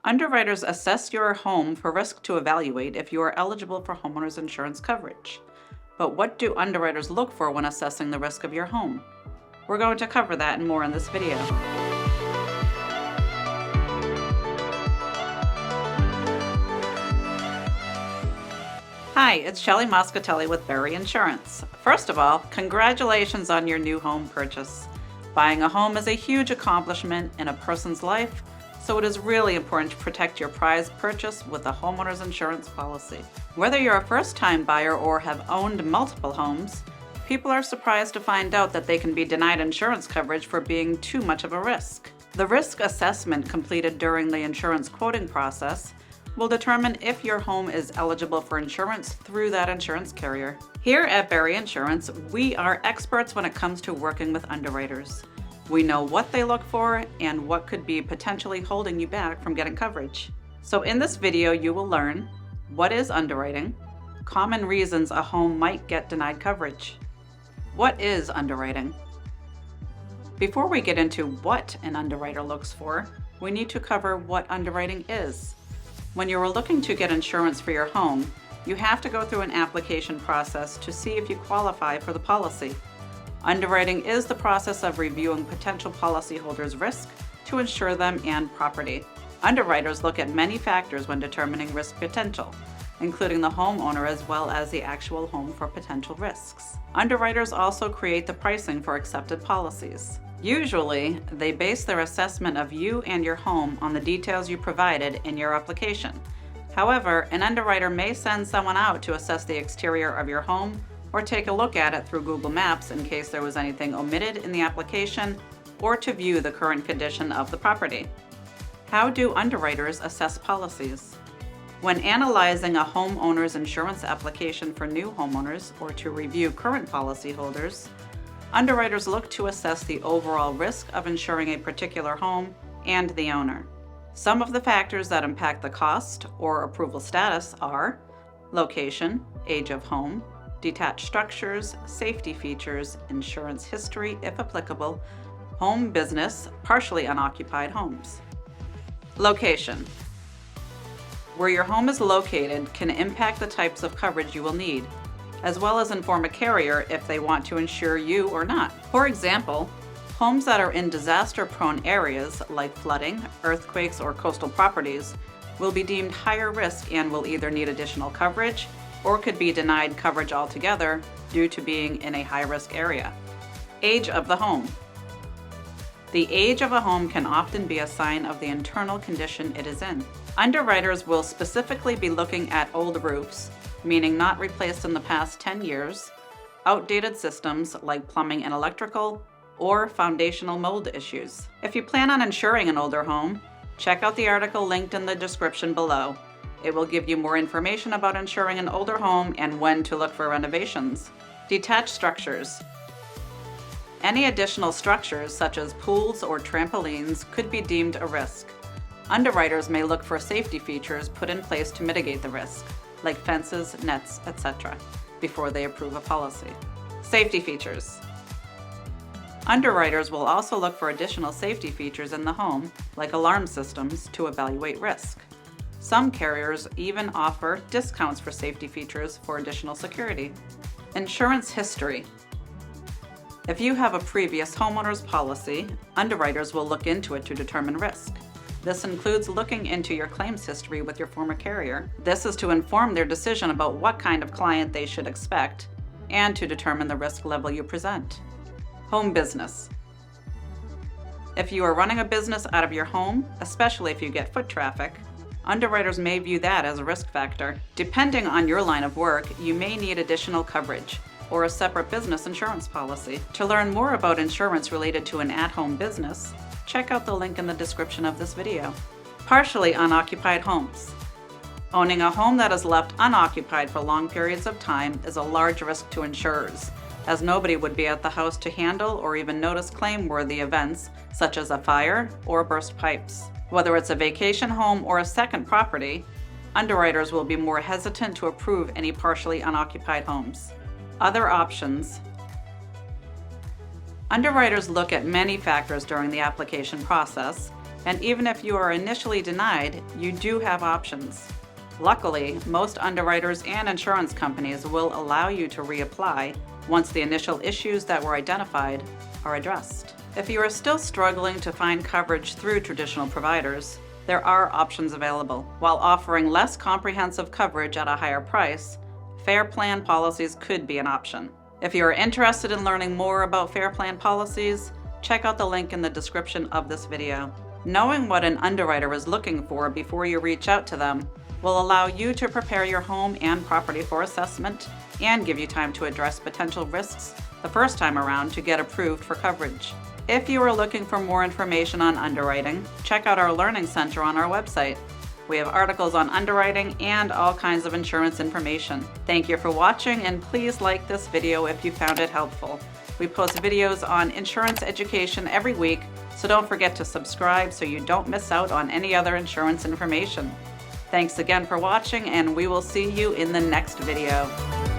Underwriters assess your home for risk to evaluate if you are eligible for homeowners insurance coverage. But what do underwriters look for when assessing the risk of your home? We're going to cover that and more in this video. Hi, it's Shelley Moscatelli with Berry Insurance. First of all, congratulations on your new home purchase. Buying a home is a huge accomplishment in a person's life, so it is really important to protect your prized purchase with a homeowner's insurance policy. Whether you're a first-time buyer or have owned multiple homes, people are surprised to find out that they can be denied insurance coverage for being too much of a risk. The risk assessment completed during the insurance quoting process will determine if your home is eligible for insurance through that insurance carrier. Here at Berry Insurance, we are experts when it comes to working with underwriters. We know what they look for and what could be potentially holding you back from getting coverage. So in this video, you will learn what is underwriting, common reasons a home might get denied coverage. What is underwriting? Before we get into what an underwriter looks for, we need to cover what underwriting is. When you are looking to get insurance for your home, you have to go through an application process to see if you qualify for the policy. Underwriting is the process of reviewing potential policyholders' risk to insure them and property. Underwriters look at many factors when determining risk potential, including the homeowner as well as the actual home for potential risks. Underwriters also create the pricing for accepted policies. Usually, they base their assessment of you and your home on the details you provided in your application. However, an underwriter may send someone out to assess the exterior of your home or take a look at it through Google Maps in case there was anything omitted in the application or to view the current condition of the property. How do underwriters assess policies? When analyzing a homeowner's insurance application for new homeowners or to review current policyholders, underwriters look to assess the overall risk of insuring a particular home and the owner. Some of the factors that impact the cost or approval status are location, age of home, detached structures, safety features, insurance history if applicable, home business, partially unoccupied homes. Location. Where your home is located can impact the types of coverage you will need, as well as inform a carrier if they want to insure you or not. For example, homes that are in disaster-prone areas like flooding, earthquakes, or coastal properties will be deemed higher risk and will either need additional coverage or could be denied coverage altogether due to being in a high-risk area. Age of the home. The age of a home can often be a sign of the internal condition it is in. Underwriters will specifically be looking at old roofs, meaning not replaced in the past 10 years, outdated systems like plumbing and electrical, or foundational mold issues. If you plan on insuring an older home, check out the article linked in the description below. It will give you more information about insuring an older home and when to look for renovations. Detached structures. Any additional structures such as pools or trampolines could be deemed a risk. Underwriters may look for safety features put in place to mitigate the risk, like fences, nets, etc., before they approve a policy. Safety features. Underwriters will also look for additional safety features in the home, like alarm systems, to evaluate risk. Some carriers even offer discounts for safety features for additional security. Insurance history. If you have a previous homeowner's policy, underwriters will look into it to determine risk. This includes looking into your claims history with your former carrier. This is to inform their decision about what kind of client they should expect and to determine the risk level you present. Home business. If you are running a business out of your home, especially if you get foot traffic, underwriters may view that as a risk factor. Depending on your line of work, you may need additional coverage or a separate business insurance policy. To learn more about insurance related to an at-home business, check out the link in the description of this video. Partially unoccupied homes. Owning a home that is left unoccupied for long periods of time is a large risk to insurers, as nobody would be at the house to handle or even notice claim-worthy events such as a fire or burst pipes. Whether it's a vacation home or a second property, underwriters will be more hesitant to approve any partially unoccupied homes. Other options. Underwriters look at many factors during the application process, And even if you are initially denied, you do have options. Luckily, most underwriters and insurance companies will allow you to reapply once the initial issues that were identified are addressed. If you are still struggling to find coverage through traditional providers, there are options available. While offering less comprehensive coverage at a higher price, Fair Plan policies could be an option. If you are interested in learning more about Fair Plan policies, check out the link in the description of this video. Knowing what an underwriter is looking for before you reach out to them will allow you to prepare your home and property for assessment and give you time to address potential risks the first time around to get approved for coverage. If you are looking for more information on underwriting, check out our Learning Center on our website. We have articles on underwriting and all kinds of insurance information. Thank you for watching, and please like this video if you found it helpful. We post videos on insurance education every week, so don't forget to subscribe so you don't miss out on any other insurance information. Thanks again for watching, and we will see you in the next video.